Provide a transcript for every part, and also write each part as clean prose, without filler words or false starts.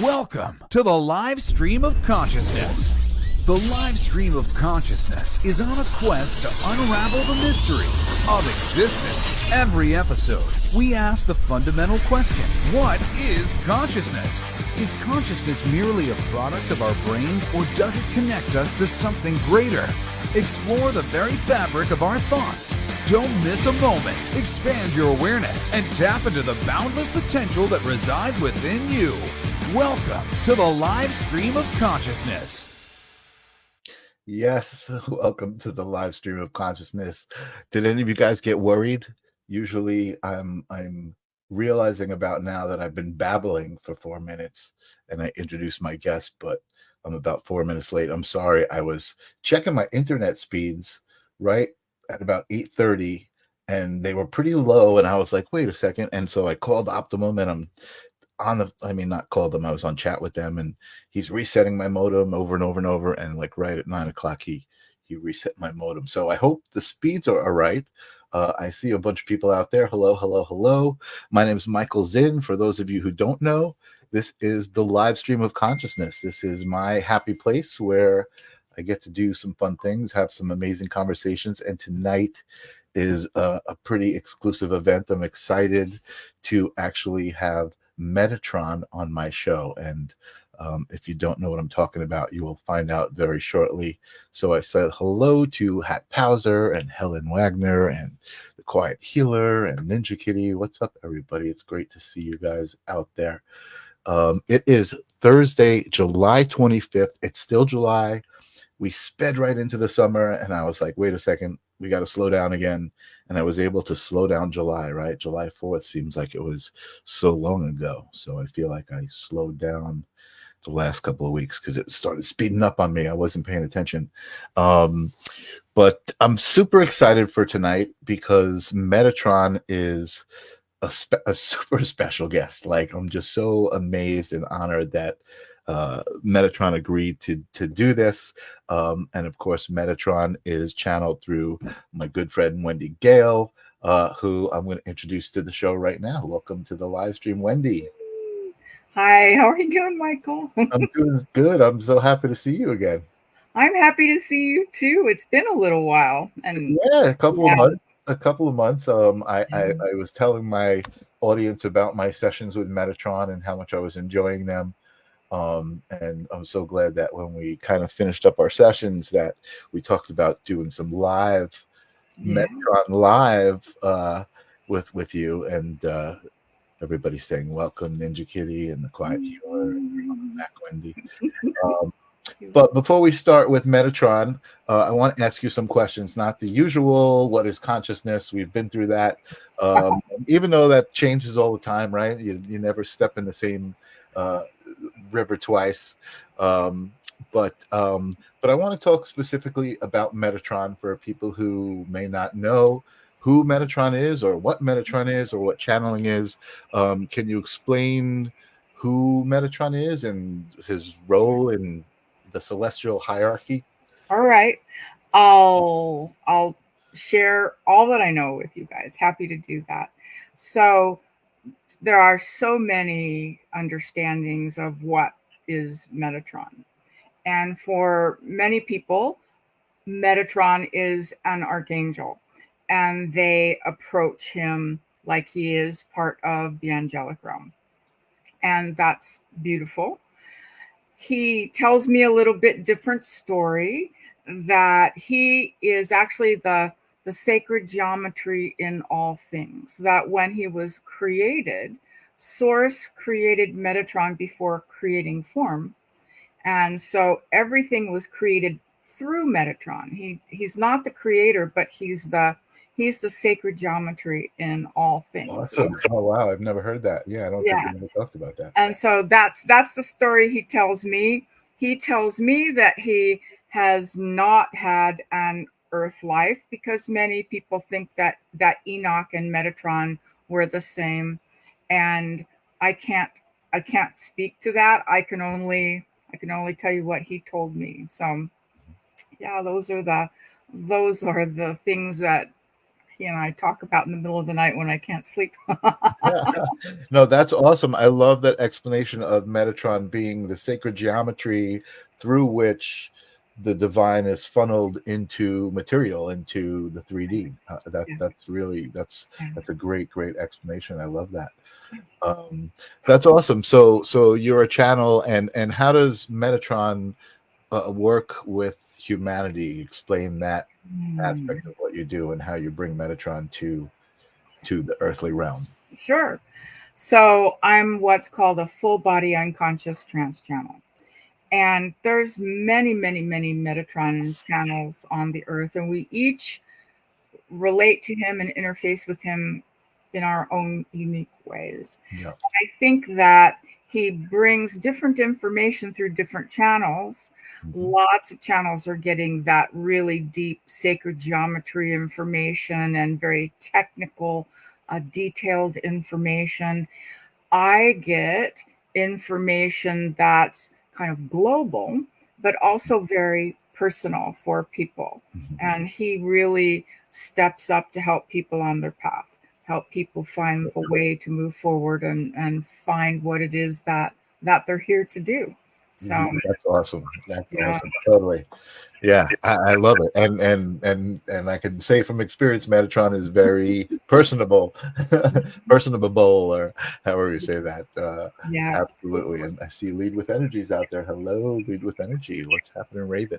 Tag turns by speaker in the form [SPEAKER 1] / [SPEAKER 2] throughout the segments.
[SPEAKER 1] Welcome to the live stream of consciousness. The live stream of consciousness is on a quest to unravel the mysteries of existence. Every episode, we ask the fundamental question, what is consciousness? Is consciousness merely a product of our brains, or does it connect us to something greater? Explore the very fabric of our thoughts. Don't miss a moment. Expand your awareness and tap into the boundless potential that resides within you. Welcome to the live stream of consciousness.
[SPEAKER 2] Yes, welcome to the live stream of consciousness. Did any of you guys get worried? Usually I'm realizing about now that I've been babbling for 4 minutes and I introduced my guest, but I'm about 4 minutes late. I'm sorry. I was checking my internet speeds right at about 8:30 and they were pretty low, and I was like, wait a second. And so I called Optimum, and I'm not called them, I was on chat with them, and he's resetting my modem over and over and over, and like right at 9 o'clock he reset my modem. So I hope the speeds are all right. I see a bunch of people out there. Hello. My name is Michael Zinn. For those of you who don't know, this is the live stream of consciousness. This is my happy place where I get to do some fun things, have some amazing conversations, and tonight is a pretty exclusive event. I'm excited to actually have Metatron on my show, and if you don't know what I'm talking about, you will find out very shortly. So I said hello to Hat Powser and Helen Wagner and the Quiet Healer and Ninja Kitty. What's up, everybody? It's great to see you guys out there. It is Thursday, July 25th. It's still July. We sped right into the summer, and I was like, wait a second, we got to slow down again. And I was able to slow down July, right? July 4th seems like it was so long ago. So I feel like I slowed down the last couple of weeks because it started speeding up on me. I wasn't paying attention. But I'm super excited for tonight because Metatron is a super special guest. Like, I'm just so amazed and honored that Metatron agreed to do this, and of course Metatron is channeled through my good friend Wendy Gayle, who I'm going to introduce to the show right now. Welcome to the live stream, Wendy.
[SPEAKER 3] Hi, how are you doing, Michael?
[SPEAKER 2] I'm doing good. I'm so happy to see you again.
[SPEAKER 3] I'm happy to see you too. It's been a little while, and
[SPEAKER 2] yeah, a couple of months. I was telling my audience about my sessions with Metatron and how much I was enjoying them. And I'm so glad that when we kind of finished up our sessions that we talked about doing some live Metatron live with you, and everybody's saying welcome, Ninja Kitty and the Quiet Healer. Welcome back, Wendy. But before we start with Metatron, I want to ask you some questions. Not the usual, what is consciousness? We've been through that. Even though that changes all the time, right? You never step in the same river twice. But I want to talk specifically about Metatron for people who may not know who Metatron is, or what Metatron is, or what channeling is. Can you explain who Metatron is and his role in the celestial hierarchy?
[SPEAKER 3] All right. I'll share all that I know with you guys. Happy to do that. So there are so many understandings of what is Metatron. And for many people, Metatron is an archangel, and they approach him like he is part of the angelic realm. And that's beautiful. He tells me a little bit different story, that he is actually the sacred geometry in all things, that when he was created, Source created Metatron before creating form. And so everything was created through Metatron. He's not the creator, but he's the sacred geometry in all things.
[SPEAKER 2] Awesome. Oh wow, I've never heard that. Yeah, I don't think we ever talked about that.
[SPEAKER 3] And so that's the story he tells me. He tells me that he has not had an earth life, because many people think that Enoch and Metatron were the same, and I can't speak to that. I can only tell you what he told me. So yeah, those are the things that he and I talk about in the middle of the night when I can't sleep.
[SPEAKER 2] No, that's awesome. I love that explanation of Metatron being the sacred geometry through which the divine is funneled into material, into the 3D. That's a great explanation. I love that. That's awesome. So you're a channel, and how does Metatron work with humanity? Explain that aspect of what you do and how you bring Metatron to the earthly realm.
[SPEAKER 3] Sure. So I'm what's called a full body unconscious trance channel. And there's many Metatron channels on the earth, and we each relate to him and interface with him in our own unique ways.
[SPEAKER 2] Yeah.
[SPEAKER 3] I think that he brings different information through different channels. Lots of channels are getting that really deep sacred geometry information and very technical, detailed information. I get information that's kind of global, but also very personal for people. And he really steps up to help people on their path, help people find a way to move forward and find what it is that they're here to do. So
[SPEAKER 2] That's awesome. That's awesome. Totally. Yeah, I love it. And I can say from experience, Metatron is very personable, or however you say that.
[SPEAKER 3] yeah.
[SPEAKER 2] Absolutely. And I see Lead with Energies out there. Hello, Lead with Energy. What's happening, Raven?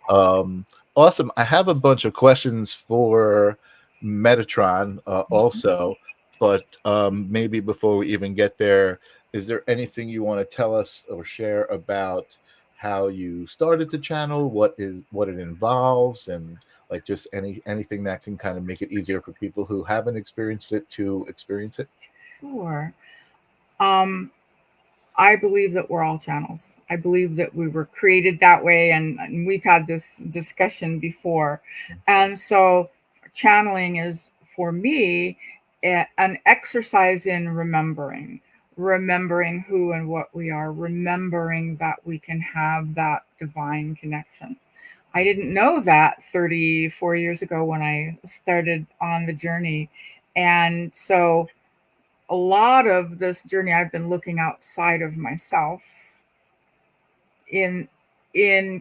[SPEAKER 2] Awesome. I have a bunch of questions for Metatron also, but maybe before we even get there, is there anything you want to tell us or share about how you started the channel, what it involves, and like just anything that can kind of make it easier for people who haven't experienced it to experience it?
[SPEAKER 3] Sure. I believe that we're all channels. I believe that we were created that way, and we've had this discussion before. And so channeling is, for me, an exercise in remembering who and what we are, remembering that we can have that divine connection. I didn't know that 34 years ago when I started on the journey. And so a lot of this journey, I've been looking outside of myself in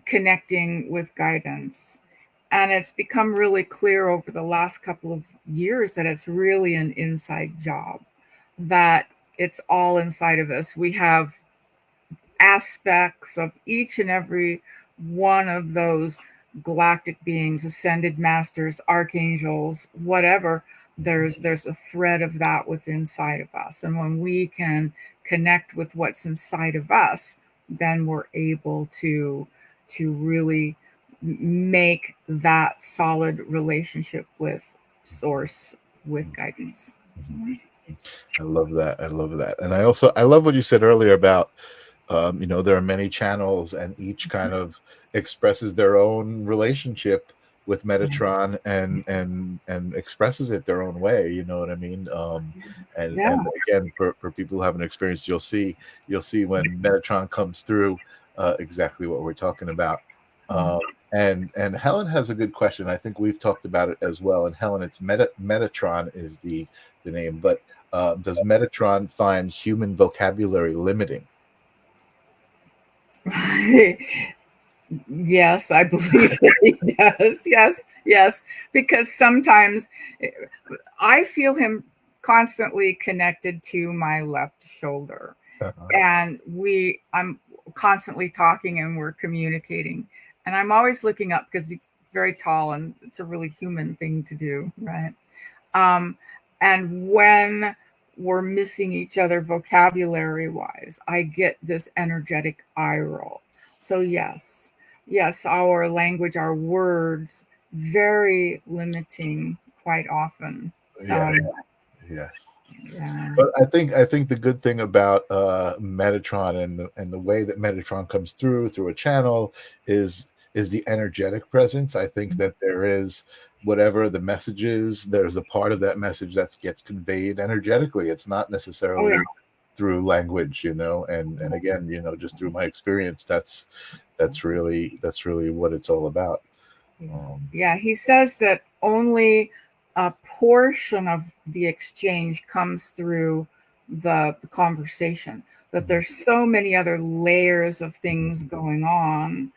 [SPEAKER 3] connecting with guidance. And it's become really clear over the last couple of years that it's really an inside job, that it's all inside of us. We have aspects of each and every one of those galactic beings, ascended masters, archangels, whatever. There's a thread of that within inside of us. And when we can connect with what's inside of us, then we're able to really make that solid relationship with source, with guidance.
[SPEAKER 2] I love that. And I love what you said earlier about there are many channels and each kind of expresses their own relationship with Metatron and expresses it their own way. You know what I mean? And again, for people who haven't experienced, you'll see when Metatron comes through exactly what we're talking about. And Helen has a good question. I think we've talked about it as well. And Helen, it's Metatron is the name, but does Metatron find human vocabulary limiting?
[SPEAKER 3] Yes, I believe that he does. Yes, because sometimes I feel him constantly connected to my left shoulder, and I'm constantly talking and we're communicating, and I'm always looking up because he's very tall and it's a really human thing to do, right? And when we're missing each other vocabulary wise, I get this energetic eye roll. So yes, our language, our words, very limiting quite often. So,
[SPEAKER 2] yes.
[SPEAKER 3] Yeah.
[SPEAKER 2] But I think the good thing about Metatron and the way that Metatron comes through a channel is the energetic presence. I think that there is, whatever the message is, there's a part of that message that gets conveyed energetically. It's not necessarily through language, and again, just through my experience, that's really what it's all about.
[SPEAKER 3] Yeah, he says that only a portion of the exchange comes through the conversation, but there's so many other layers of things going on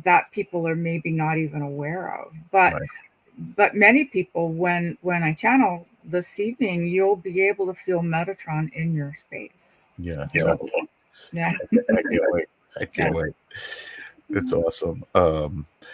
[SPEAKER 3] that people are maybe not even aware of. But many people, when I channel this evening, you'll be able to feel Metatron in your space.
[SPEAKER 2] Yeah.
[SPEAKER 3] Yeah.
[SPEAKER 2] I can't wait. I can't wait. It's awesome.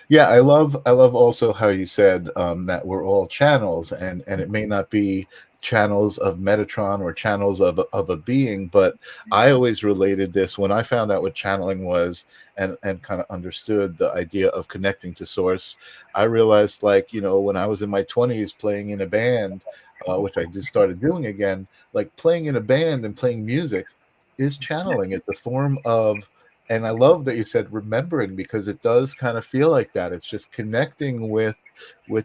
[SPEAKER 2] Yeah, I love also how you said that we're all channels, and it may not be channels of Metatron or channels of a being, but I always related this when I found out what channeling was and kind of understood the idea of connecting to source. I realized, like, you know, when I was in my 20s playing in a band, which I just started doing again, like playing in a band and playing music is channeling. It's a form of, and I love that you said remembering, because it does kind of feel like that. It's just connecting with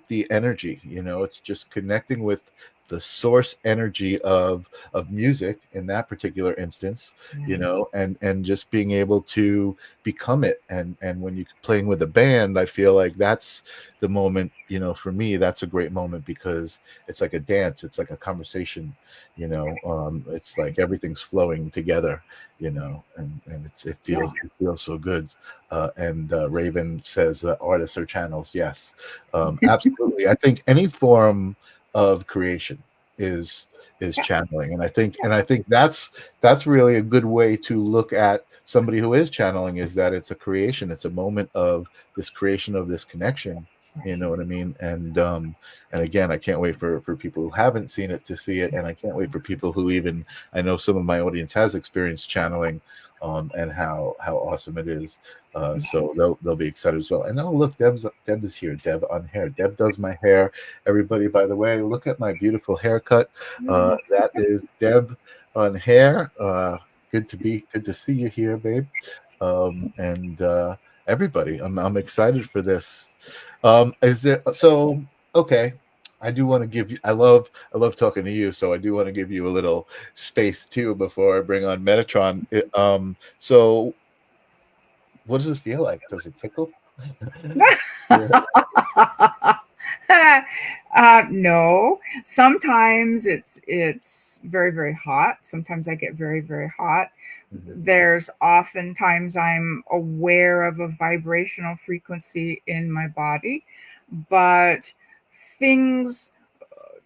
[SPEAKER 2] the energy, you know, it's just connecting with the source energy of music in that particular instance, you know, and just being able to become it. And when you're playing with a band, I feel like that's the moment, you know, for me, that's a great moment, because it's like a dance, it's like a conversation, you know, it's like everything's flowing together, you know, and it feels so good. And Raven says artists are channels. Yes, absolutely. I think any form of creation is channeling, and I think that's really a good way to look at somebody who is channeling, is that it's a creation, it's a moment of this creation, of this connection, you know what I mean? And again, I can't wait for people who haven't seen it to see it, and I can't wait for people who, even, I know some of my audience has experienced channeling, and how awesome it is. So they'll be excited as well. And oh, look, Deb is here. Deb on hair. Deb does my hair. Everybody, by the way, look at my beautiful haircut. That is Deb on hair. Good to see you here, babe. And everybody, I'm excited for this. Is there so okay? I do want to give you. I love talking to you, so I do want to give you a little space too before I bring on Metatron. So what does it feel like? Does it tickle?
[SPEAKER 3] No. Sometimes it's very, very hot. Sometimes I get very, very hot. There's oftentimes I'm aware of a vibrational frequency in my body, but things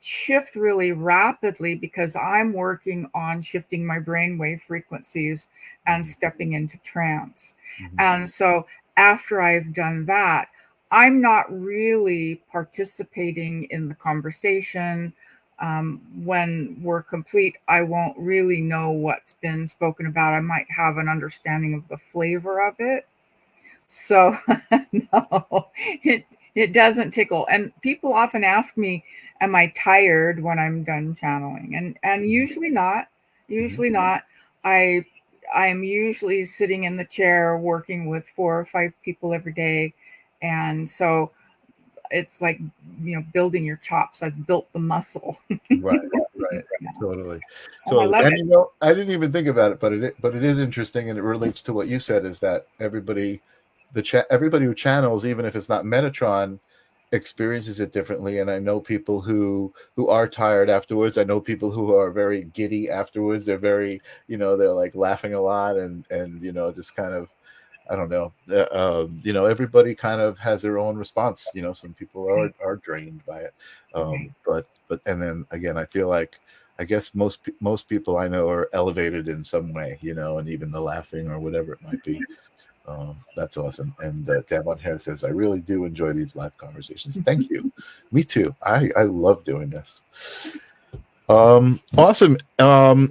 [SPEAKER 3] shift really rapidly because I'm working on shifting my brainwave frequencies and stepping into trance. And so after I've done that, I'm not really participating in the conversation. When we're complete, I won't really know what's been spoken about. I might have an understanding of the flavor of it. So no, it doesn't tickle. And people often ask me, am I tired when I'm done channeling? And usually not. Usually not. I'm usually sitting in the chair working with 4 or 5 people every day. And so it's like, you know, building your chops. I've built the muscle.
[SPEAKER 2] Right. Totally.
[SPEAKER 3] And I love
[SPEAKER 2] And
[SPEAKER 3] it.
[SPEAKER 2] you know, I didn't even think about it, but it is interesting, and it relates to what you said, is that everybody who channels, even if it's not Metatron, experiences it differently. And I know people who are tired afterwards. I know people who are very giddy afterwards. They're very, you know, they're like laughing a lot, and you know, just kind of, I don't know. You know, everybody kind of has their own response. You know, some people are drained by it, but and then again, I feel like, I guess most people I know are elevated in some way. You know, and even the laughing or whatever it might be. That's awesome. And Deb on Hair says, I really do enjoy these live conversations. Thank you. Me too. I love doing this. Awesome.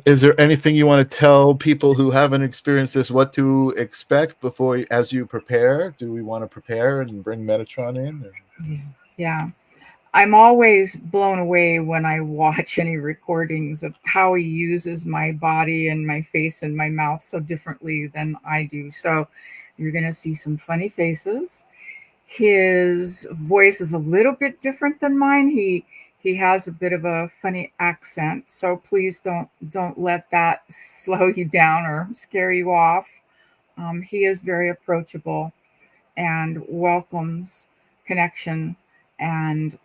[SPEAKER 2] Is there anything you want to tell people who haven't experienced this, what to expect before, as you prepare? Do we want to prepare and bring Metatron in? Or?
[SPEAKER 3] Yeah. I'm always blown away when I watch any recordings of how he uses my body and my face and my mouth so differently than I do. So you're going to see some funny faces. His voice is a little bit different than mine. He has a bit of a funny accent, so please don't let that slow you down or scare you off. He is very approachable and welcomes connection and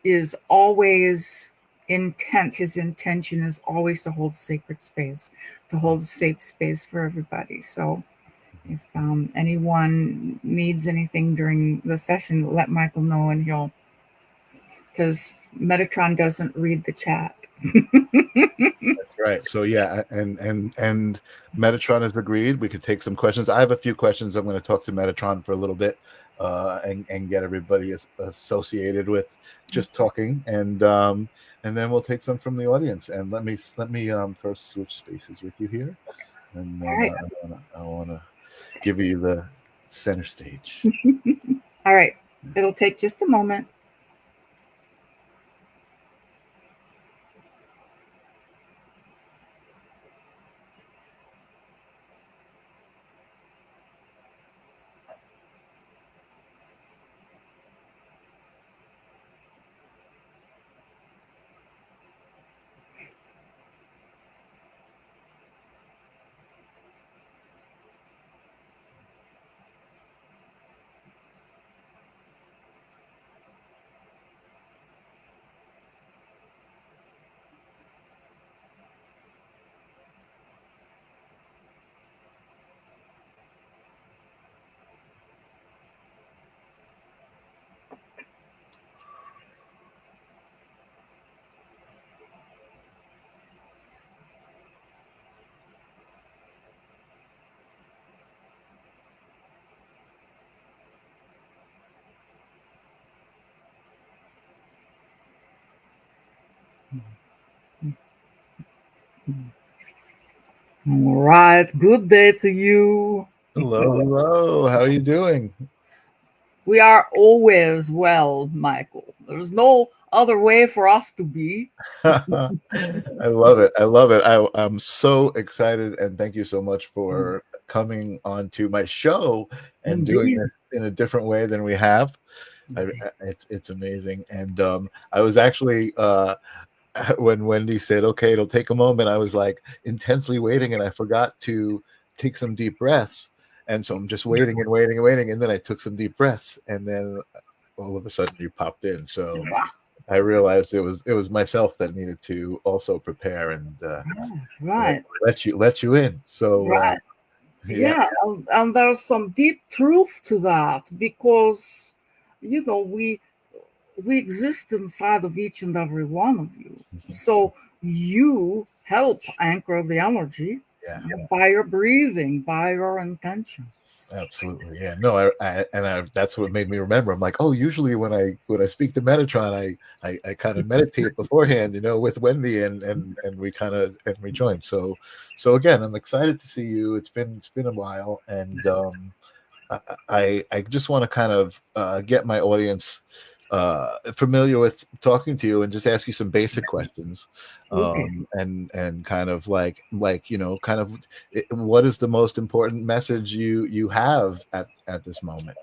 [SPEAKER 3] is always intent. His intention is always to hold sacred space, to hold a safe space for everybody. So if anyone needs anything during the session, let Michael know, and he'll, because Metatron doesn't read the chat.
[SPEAKER 2] That's right. So yeah, and Metatron has agreed. We could take some questions. I have a few questions. I'm going to talk to Metatron for a little bit, and get everybody associated with just talking, and then we'll take some from the audience. And let me first switch spaces with you here, and then
[SPEAKER 3] All right.
[SPEAKER 2] I want to give you the center stage.
[SPEAKER 3] All right. It'll take just a moment. All right. Good day to you.
[SPEAKER 2] Hello. How are you doing?
[SPEAKER 3] We are always well, Michael. There's no other way for us to be.
[SPEAKER 2] I love it. I love it. I'm so excited, and thank you so much for coming on to my show and doing this in a different way than we have. It's amazing. And I was actually when Wendy said, "Okay, it'll take a moment," I was like intensely waiting, and I forgot to take some deep breaths. And so I'm just waiting and waiting and waiting, and then I took some deep breaths, and then all of a sudden you popped in. So I realized it was myself that needed to also prepare and
[SPEAKER 3] right.
[SPEAKER 2] let you in. So
[SPEAKER 3] right. Yeah, and there's some deep truth to that, because we exist inside of each and every one of you. So you help anchor the energy by your breathing, by your intentions.
[SPEAKER 2] Absolutely, yeah. No, I that's what made me remember. I'm like, oh, usually when I speak to Metatron, I kind of meditate beforehand, with Wendy, and we kind of we join. So again, I'm excited to see you. It's been a while, and I just want to kind of get my audience familiar with talking to you, and just ask you some basic questions, and kind of like kind of what is the most important message you have at this moment?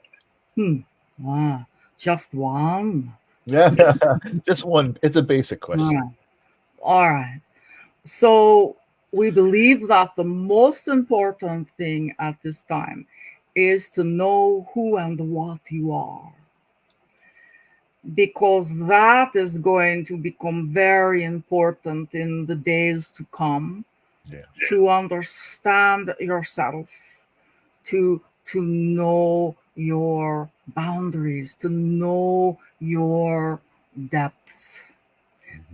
[SPEAKER 3] Just one?
[SPEAKER 2] Yeah. Just one. It's a basic question.
[SPEAKER 3] All right. So we believe that the most important thing at this time is to know who and what you are, because that is going to become very important in the days to come. To understand yourself, to know your boundaries, to know your depths,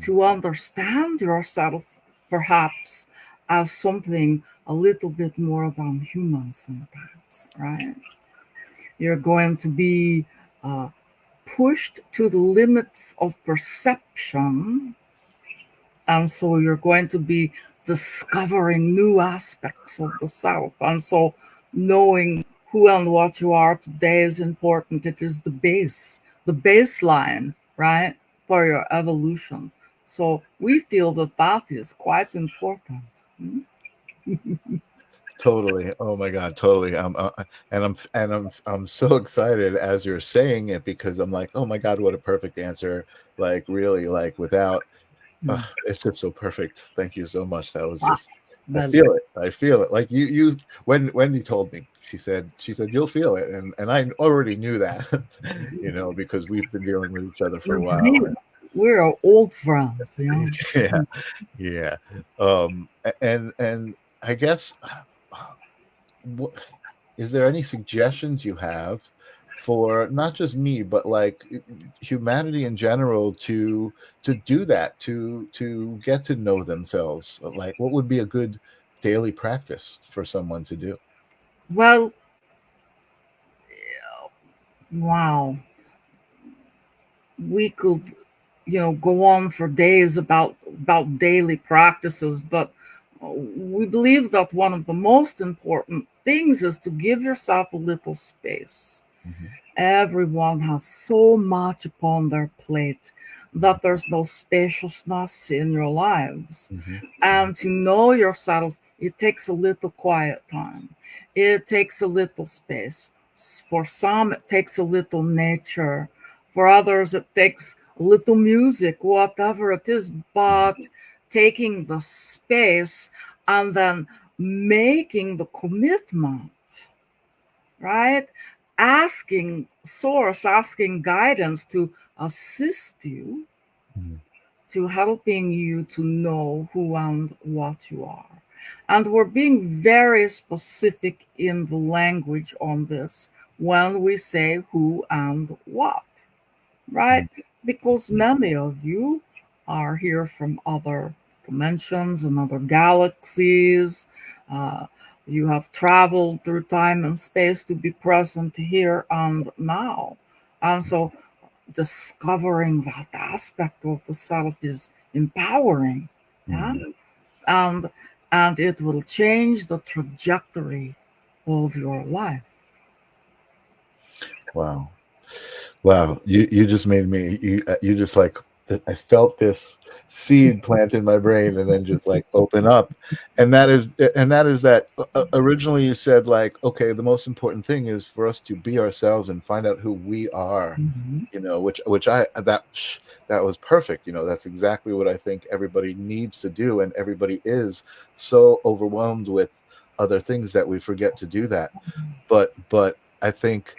[SPEAKER 3] to understand yourself perhaps as something a little bit more than human sometimes, right? You're going to be pushed to the limits of perception, and so you're going to be discovering new aspects of the self. And so knowing who and what you are today is important. It is the baseline, right, for your evolution. So we feel that is quite important.
[SPEAKER 2] Totally. Oh my God, totally. I'm so excited as you're saying it, because I'm like, oh my God, what a perfect answer. Like really, like without it's just so perfect. Thank you so much. That was just I feel it. Like you when Wendy told me, She said you'll feel it, and I already knew that, you know, because we've been dealing with each other for a while.
[SPEAKER 3] We're old friends, you know.
[SPEAKER 2] Yeah, yeah. And I guess, what is there any suggestions you have for not just me, but like humanity in general to do that, to get to know themselves? Like, what would be a good daily practice for someone to do?
[SPEAKER 3] Well, wow. We could, go on for days about daily practices, but we believe that one of the most important things is to give yourself a little space.
[SPEAKER 2] Mhm.
[SPEAKER 3] Everyone has so much upon their plate that there's no spaciousness in your lives.
[SPEAKER 2] Mhm.
[SPEAKER 3] And to know yourself, it takes a little quiet time. It takes a little space. For some, it takes a little nature. For others, it takes a little music, whatever it is. But taking the space and then making the commitment, right? Asking source, asking guidance to assist you,
[SPEAKER 2] Mhm.
[SPEAKER 3] to helping you to know who and what you are. And we're being very specific in the language on this when we say who and what, right? Because many of you are here from other dimensions and other galaxies. Uh, you have traveled through time and space to be present here and now. And so discovering that aspect of the self is empowering. Yeah.
[SPEAKER 2] Mhm.
[SPEAKER 3] And it will change the trajectory of your life.
[SPEAKER 2] Wow. Wow, you just made me, you just like, I felt this seed plant in my brain and then just like open up. And that is that, originally you said like, okay, the most important thing is for us to be ourselves and find out who we are,
[SPEAKER 3] Mhm.
[SPEAKER 2] you know, which I that was perfect. You know, that's exactly what I think everybody needs to do, and everybody is so overwhelmed with other things that we forget to do that. But I think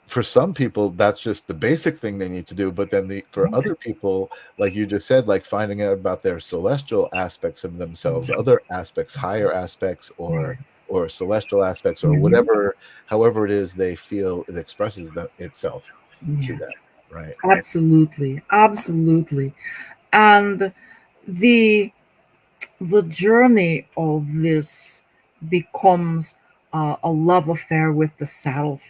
[SPEAKER 2] for some people that's just the basic thing they need to do, but then for other people, like you just said, like finding out about their celestial aspects of themselves, other aspects, higher aspects, or celestial aspects, or
[SPEAKER 3] Mhm.
[SPEAKER 2] whatever, however it is they feel it expresses itself to
[SPEAKER 3] Yeah,
[SPEAKER 2] them, right?
[SPEAKER 3] absolutely, absolutely. And the the journey of this becomes a love affair with the self,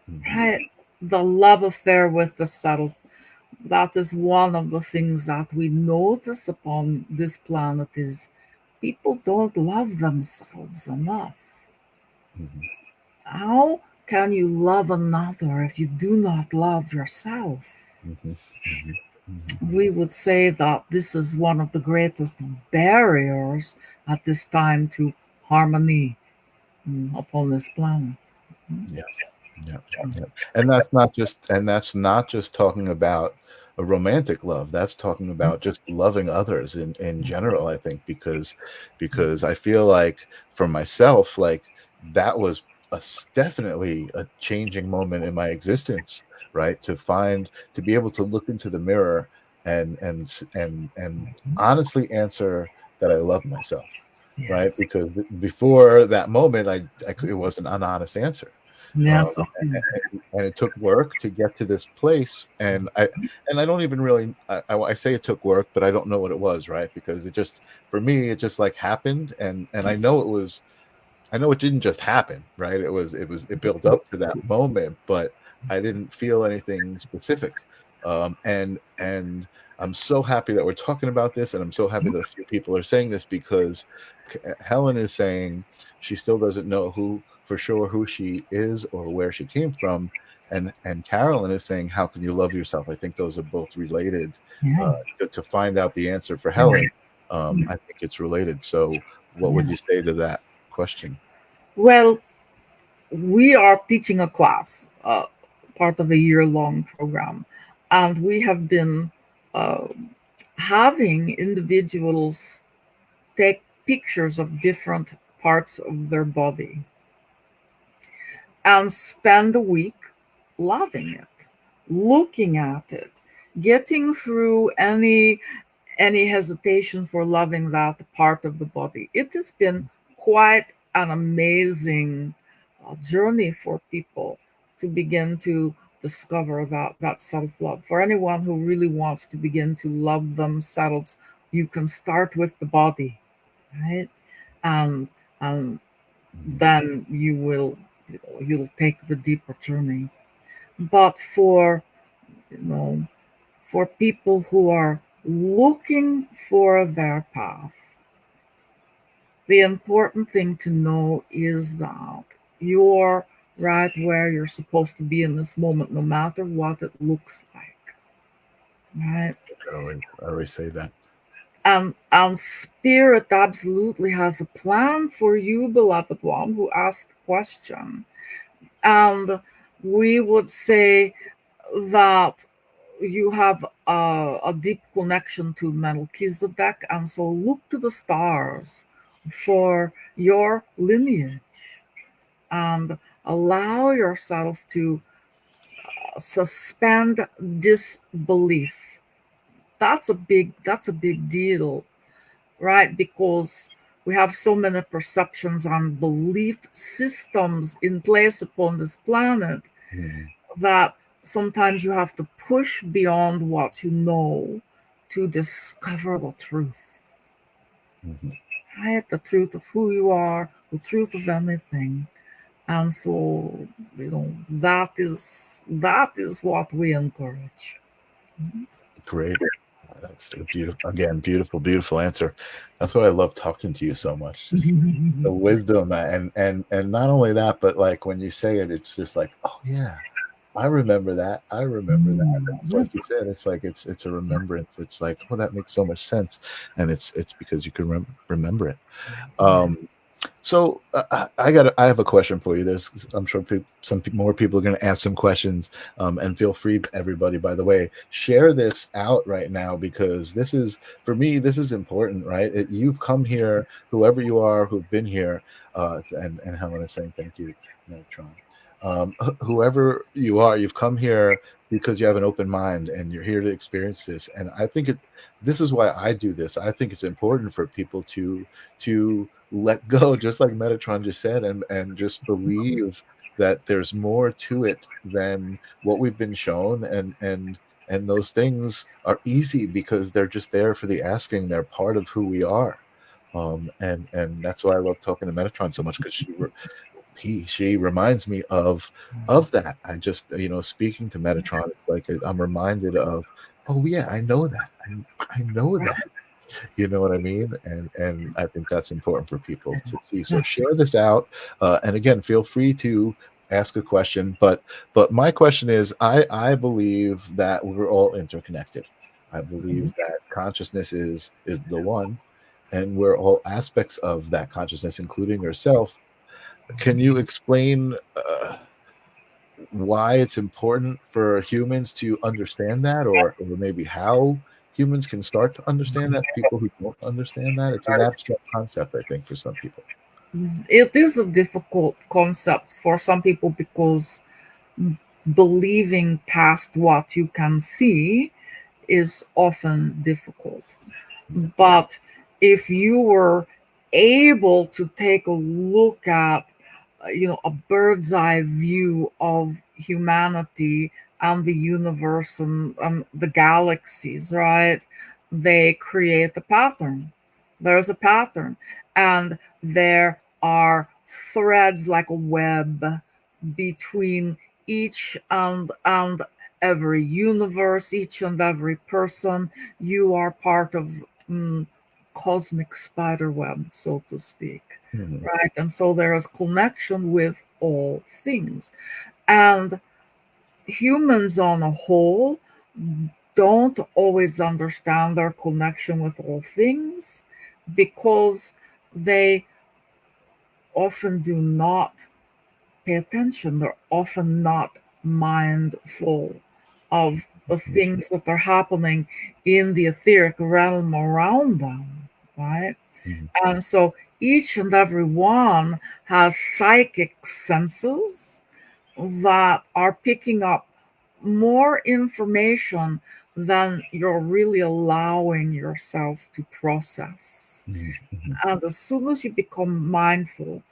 [SPEAKER 2] Hmm.
[SPEAKER 3] right? The love affair with the self. That is one of the things that we notice upon this planet is people don't love themselves enough.
[SPEAKER 2] Hmm.
[SPEAKER 3] How can you love another if you do not love yourself?
[SPEAKER 2] Hmm. Hmm. Hmm.
[SPEAKER 3] We would say that this is one of the greatest barriers at this time to harmony upon this planet.
[SPEAKER 2] Yeah. Yeah, yeah. And that's not just talking about a romantic love. That's talking about just loving others in general, I think, because I feel like for myself, like that was definitely a changing moment in my existence, right? To be able to look into the mirror and honestly answer that I love myself, right?
[SPEAKER 3] Yes.
[SPEAKER 2] Because before that moment, it wasn't an honest answer. um,
[SPEAKER 3] Yes.
[SPEAKER 2] and it took work to get to this place, and I don't even really, I say it took work, but I don't know what it was, right? Because it just, for me, it just like happened, and I know it didn't just happen, right? It built up to that moment, but I didn't feel anything specific. And I'm so happy that we're talking about this, and I'm so happy that a few people are saying this, because Helen is saying she still doesn't know who for sure who she is or where she came from, and Carolyn is saying, how can you love yourself? I think those are both related.
[SPEAKER 3] Yeah.
[SPEAKER 2] To find out the answer for Helen, I think it's related. So what would
[SPEAKER 3] Yeah.
[SPEAKER 2] you say to that question?
[SPEAKER 3] Well, we are teaching a class, part of a year-long program, and we have been uh, having individuals take pictures of different parts of their body, and spend a week loving it, looking at it, getting through any hesitation for loving that part of the body. It has been quite an amazing journey for people to begin to discover that self-love. For anyone who really wants to begin to love themselves, you can start with the body, right? And then you'll take the deeper journey. But for for people who are looking for their path, the important thing to know is that you're right where you're supposed to be in this moment, no matter what it looks like. Right?
[SPEAKER 2] I always say that.
[SPEAKER 3] And Spirit absolutely has a plan for you, beloved one, who asked the question. And we would say that you have a deep connection to Melchizedek, and so look to the stars for your lineage and allow yourself to suspend disbelief. That's a big deal, right? Because we have so many perceptions and belief systems in place upon this planet that sometimes you have to push beyond what you know to discover the truth. Right? The truth of who you are, the truth of anything. And so, that is what we encourage.
[SPEAKER 2] Great. That's a beautiful answer. That's why I love talking to you so much. Just the wisdom and not only that, but like when you say it, it's just like, oh yeah, I remember that. It's like you said, it's like it's a remembrance. It's like, oh, that makes so much sense, and it's because you can remember it. So I have a question for you. I'm sure more people are going to ask some questions, and feel free, everybody. By the way, share this out right now, because this is, for me, this is important, right? You've come here, whoever you are, who've been here, and Helen is saying thank you, Metatron. Whoever you are, you've come here because you have an open mind and you're here to experience this. And I think this is why I do this. I think it's important for people to let go, just like Metatron just said, and just believe that there's more to it than what we've been shown, and those things are easy because they're just there for the asking. They're part of who we are. And that's why I love talking to Metatron so much, because she reminds me of that. I just, speaking to Metatron, it's like I'm reminded of, oh yeah, I know that. I know that. You know what I mean? And I think that's important for people to see. So share this out, and again, feel free to ask a question. But my question is, I believe that we're all interconnected. I believe that consciousness is the one, and we're all aspects of that consciousness, including yourself. Can you explain why it's important for humans to understand that, or maybe how humans can start to understand that? People who don't understand that, it's an abstract concept, I think, for some people.
[SPEAKER 3] It is a difficult concept for some people because believing past what you can see is often difficult. But if you were able to take a look at a bird's eye view of humanity and the universe and the galaxies, right? They create a pattern. There's a pattern, and there are threads like a web between each and every universe, each and every person. You are part of cosmic spider web, so to speak. Right? And so there is connection with all things. And humans on a whole don't always understand their connection with all things because they often do not pay attention. They're often not mindful of the things that are happening in the etheric realm around them, right? And so each and every one has psychic senses that are picking up more information than you're really allowing yourself to process. And as soon as you become mindful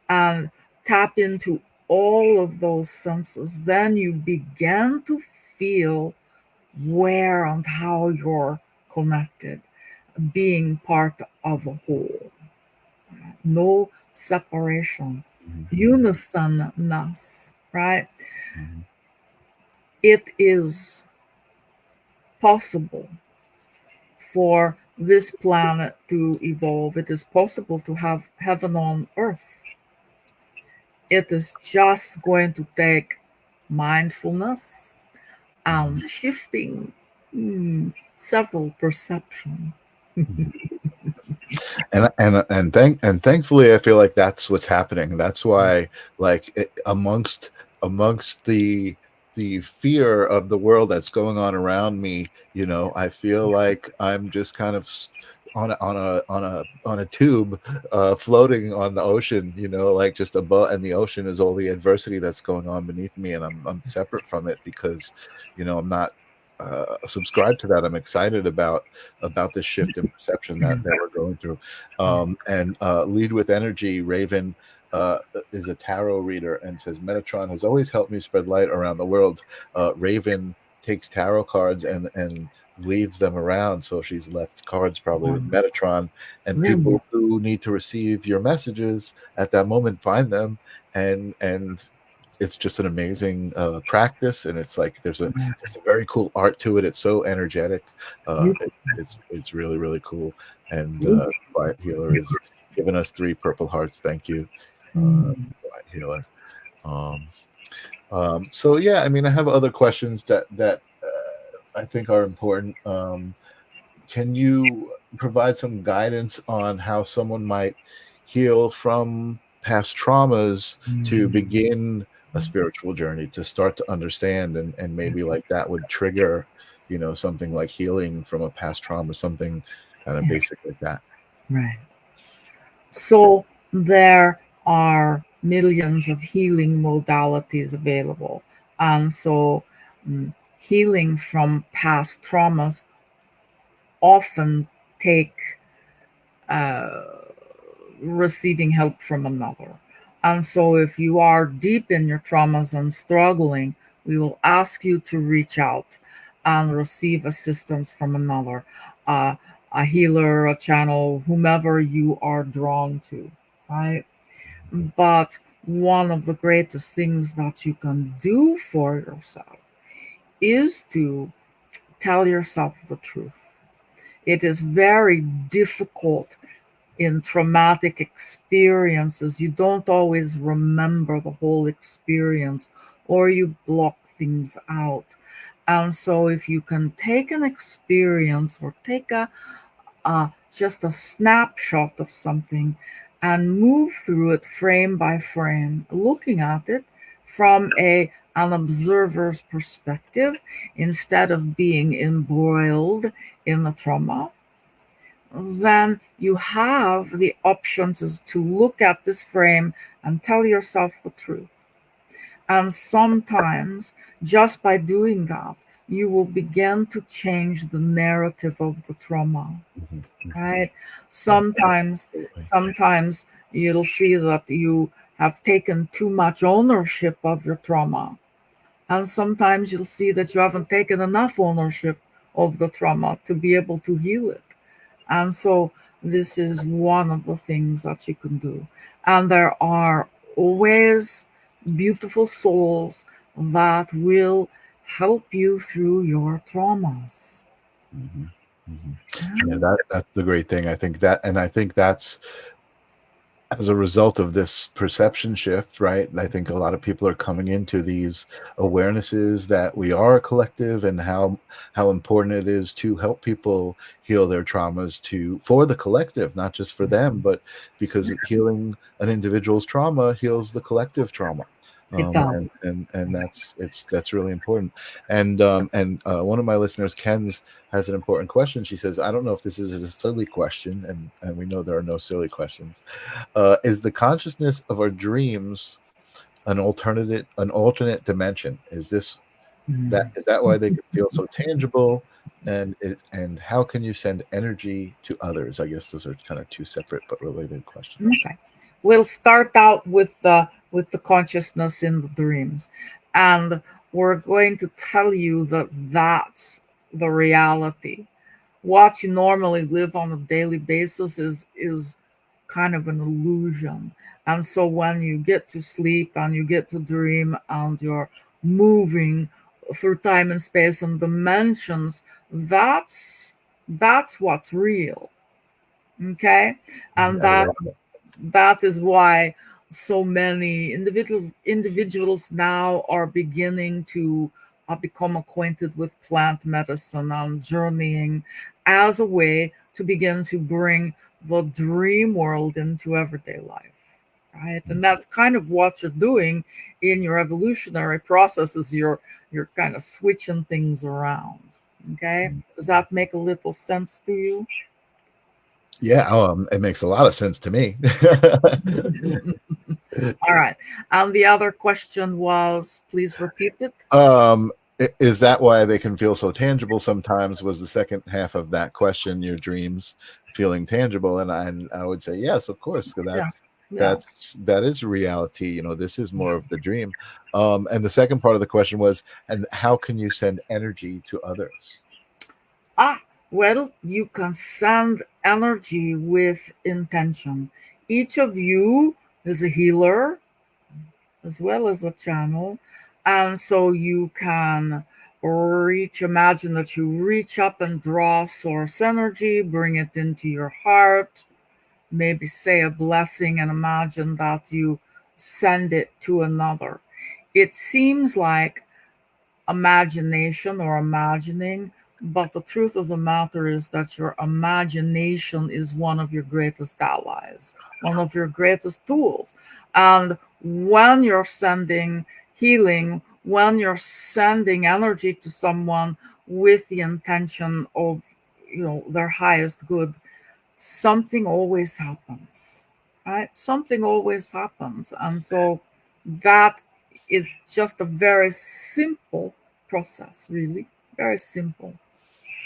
[SPEAKER 3] and tap into all of those senses, then you begin to feel where and how you're connected, being part of a whole. No separation, unisonness, right? It is possible for this planet to evolve. It is possible to have heaven on earth. It is just going to take mindfulness and shifting several perception.
[SPEAKER 2] And thankfully I feel like that's what's happening. That's why, like, amongst the fear of the world that's going on around me, you know, I feel like I'm just kind of on a tube, floating on the ocean, you know, like just above, and the ocean is all the adversity that's going on beneath me, and I'm separate from it because, you know, I'm not subscribe to that. I'm excited about this shift in perception that we're going through. And Lead with Energy, Raven, is a tarot reader and says, Metatron has always helped me spread light around the world. Raven takes tarot cards and leaves them around, so she's left cards probably with Metatron, and people who need to receive your messages at that moment find them, and it's just an amazing practice, and it's like there's a very cool art to it. It's so energetic. It's really, really cool. And Quiet Healer has given us 3 purple hearts. Thank you, Quiet Healer. So yeah, I mean, I have other questions that I think are important. Can you provide some guidance on how someone might heal from past traumas to begin a spiritual journey, to start to understand, and maybe like that would trigger, you know, something like healing from a past trauma, something kind of basic like that?
[SPEAKER 3] Right. So there are millions of healing modalities available. And so healing from past traumas often take receiving help from another. And so if you are deep in your traumas and struggling, we will ask you to reach out and receive assistance from another, a healer, a channel, whomever you are drawn to, right? But one of the greatest things that you can do for yourself is to tell yourself the truth. It is very difficult in traumatic experiences. You don't always remember the whole experience, or you block things out. And so if you can take an experience or take just a snapshot of something and move through it frame by frame, looking at it from an observer's perspective instead of being embroiled in the trauma, then you have the options to look at this frame and tell yourself the truth. And sometimes, just by doing that, you will begin to change the narrative of the trauma. Right? Sometimes you'll see that you have taken too much ownership of your trauma. And sometimes you'll see that you haven't taken enough ownership of the trauma to be able to heal it. And so this is one of the things that you can do. And there are always beautiful souls that will help you through your traumas.
[SPEAKER 2] Yeah, that's the great thing. I think that's as a result of this perception shift, right? I think a lot of people are coming into these awarenesses that we are a collective, and how important it is to help people heal their traumas for the collective, not just for them, but because healing an individual's trauma heals the collective trauma.
[SPEAKER 3] It does.
[SPEAKER 2] And that's really important. And one of my listeners, Ken's, has an important question. She says, I don't know if this is a silly question, and we know there are no silly questions. Is the consciousness of our dreams an alternate dimension? Is that why they can feel so tangible? And how can you send energy to others? I guess those are kind of two separate but related questions.
[SPEAKER 3] Okay, we'll start out with the consciousness in the dreams, and we're going to tell you that that's the reality. What you normally live on a daily basis is kind of an illusion. And so when you get to sleep and you get to dream and you're moving through time and space and dimensions, that's what's real. Okay? And that is why so many individuals now are beginning to become acquainted with plant medicine and journeying as a way to begin to bring the dream world into everyday life, right? And that's kind of what you're doing in your evolutionary process, is you're kind of switching things around. Okay, does that make a little sense to you?
[SPEAKER 2] Yeah, it makes a lot of sense to me.
[SPEAKER 3] All right. And the other question was, please repeat it.
[SPEAKER 2] Is that why they can feel so tangible sometimes? Was the second half of that question, your dreams feeling tangible? And I would say yes, of course. That is reality. You know, this is more of the dream. And the second part of the question was, and how can you send energy to others?
[SPEAKER 3] Well, you can send energy with intention. Each of you is a healer as well as a channel. And so you can imagine that you reach up and draw source energy, bring it into your heart, maybe say a blessing and imagine that you send it to another. It seems like imagination or imagining, but the truth of the matter is that your imagination is one of your greatest allies, one of your greatest tools. And when you're sending healing, when you're sending energy to someone with the intention of, their highest good, something always happens, right? Something always happens. And so that is just a very simple process, really. Very simple.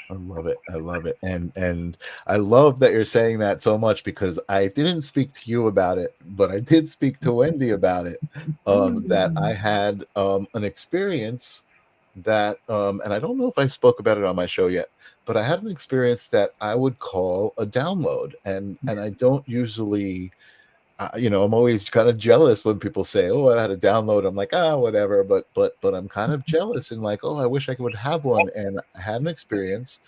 [SPEAKER 2] I love it. I love it. And I love that you're saying that so much, because I didn't speak to you about it, but I did speak to Wendy about it. That I had an experience that and I don't know if I spoke about it on my show yet, but I had an experience that I would call a download. And I don't usually I'm always kind of jealous when people say, "Oh, I had a download." I'm like, whatever. But I'm kind of jealous and like, "Oh, I wish I would have one." And I had an experience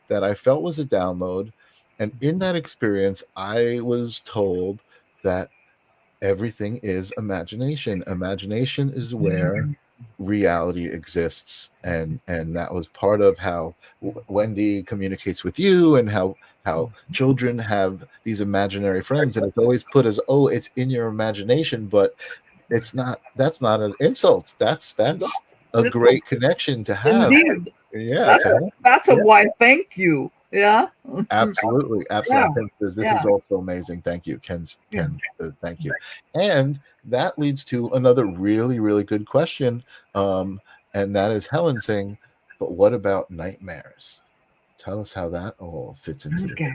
[SPEAKER 2] that I felt was a download, and in that experience, I was told that everything is imagination. Imagination is where reality exists, and that was part of how Wendy communicates with you, and how children have these imaginary friends, and it's always put as, oh, it's in your imagination, but it's not. That's not an insult. That's a great connection to have.
[SPEAKER 3] Indeed.
[SPEAKER 2] Yeah,
[SPEAKER 3] that's a why thank you. Yeah.
[SPEAKER 2] Absolutely.
[SPEAKER 3] Yeah.
[SPEAKER 2] This is also amazing. Thank you, Ken. Thank you. And that leads to another really, really good question. And that is Helen saying, but what about nightmares? Tell us how that all fits into
[SPEAKER 3] Okay.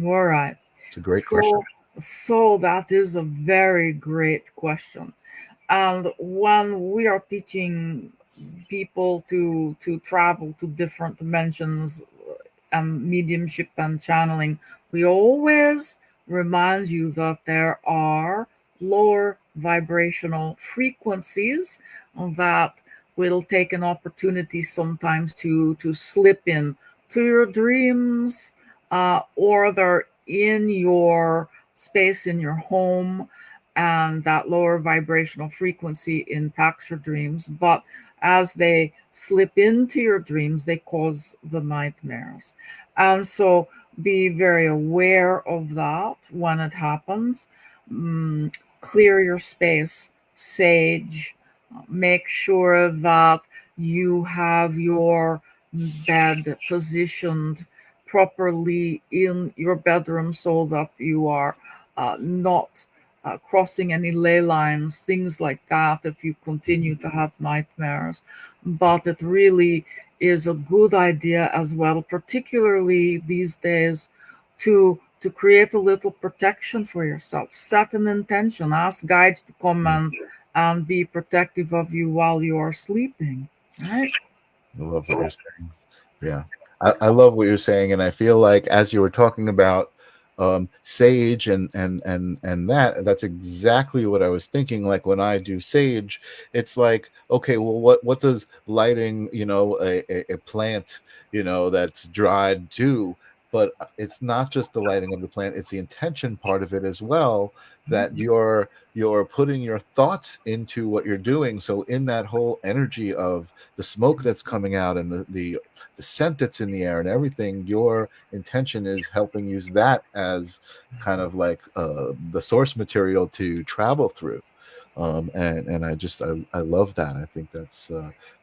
[SPEAKER 3] All right.
[SPEAKER 2] It's a great question.
[SPEAKER 3] So that is a very great question. And when we are teaching people to travel to different dimensions and mediumship and channeling, we always remind you that there are lower vibrational frequencies that will take an opportunity sometimes to slip in to your dreams, or they're in your space in your home, and that lower vibrational frequency impacts your dreams. But as they slip into your dreams, they cause the nightmares. And so be very aware of that when it happens. Clear your space, sage, Make sure that you have your bed positioned properly in your bedroom so that you are not crossing any ley lines, things like that, if you continue to have nightmares. But it really is a good idea as well, particularly these days, to create a little protection for yourself. Set an intention, ask guides to come and be protective of you while you are sleeping, right?
[SPEAKER 2] I love what you're saying. Yeah, I love what you're saying, and I feel like as you were talking about sage and that's exactly what I was thinking. Like when I do sage, it's like, okay, well, what does lighting, a plant, that's dried do? But it's not just the lighting of the plant; it's the intention part of it as well. That you're putting your thoughts into what you're doing. So in that whole energy of the smoke that's coming out and the scent that's in the air and everything, your intention is helping use that as kind of like the source material to travel through. And I love that. I think that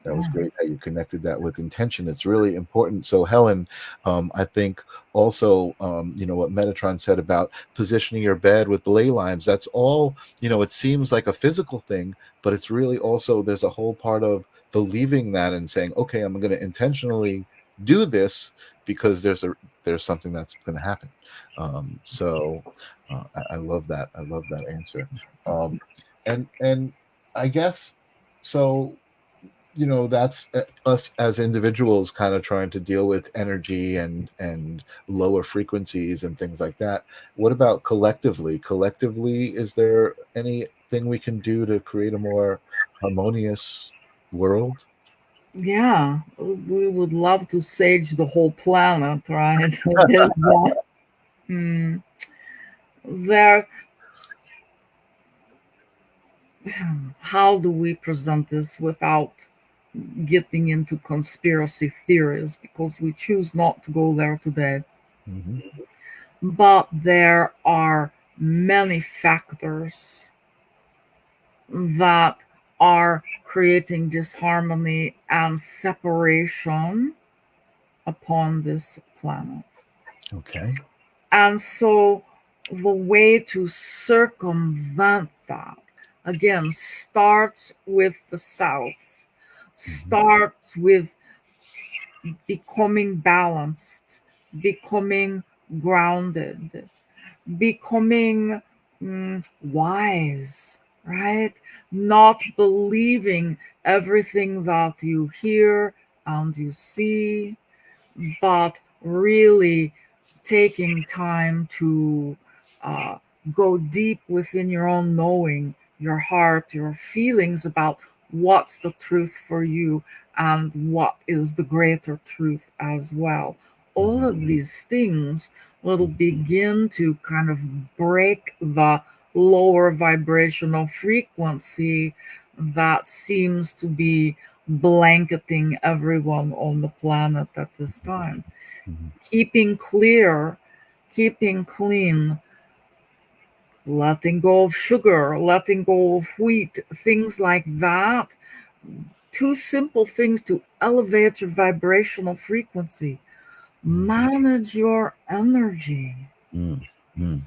[SPEAKER 2] was great how you connected that with intention. It's really important. So Helen, I think also what Metatron said about positioning your bed with ley lines, that's all, it seems like a physical thing, but it's really also, there's a whole part of believing that and saying, okay, I'm going to intentionally do this because there's something that's going to happen. I love that. I love that answer. And I guess so. That's us as individuals kind of trying to deal with energy and lower frequencies and things like that. What about collectively? Collectively, is there anything we can do to create a more harmonious world?
[SPEAKER 3] Yeah, we would love to sage the whole planet, right? There's that. Hmm. There, how do we present this without getting into conspiracy theories? Because we choose not to go there today.
[SPEAKER 2] Mm-hmm.
[SPEAKER 3] But there are many factors that are creating disharmony and separation upon this planet.
[SPEAKER 2] Okay.
[SPEAKER 3] And so the way to circumvent that, again, starts with the self, starts with becoming balanced, becoming grounded, becoming wise, right? Not believing everything that you hear and you see, but really taking time to uh, go deep within your own knowing, your heart, your feelings about what's the truth for you and what is the greater truth as well. All of these things will begin to kind of break the lower vibrational frequency that seems to be blanketing everyone on the planet at this time. Keeping clear, keeping clean, letting go of sugar, letting go of wheat, things like that. Two simple things to elevate your vibrational frequency. Manage your energy.
[SPEAKER 2] Mm-hmm.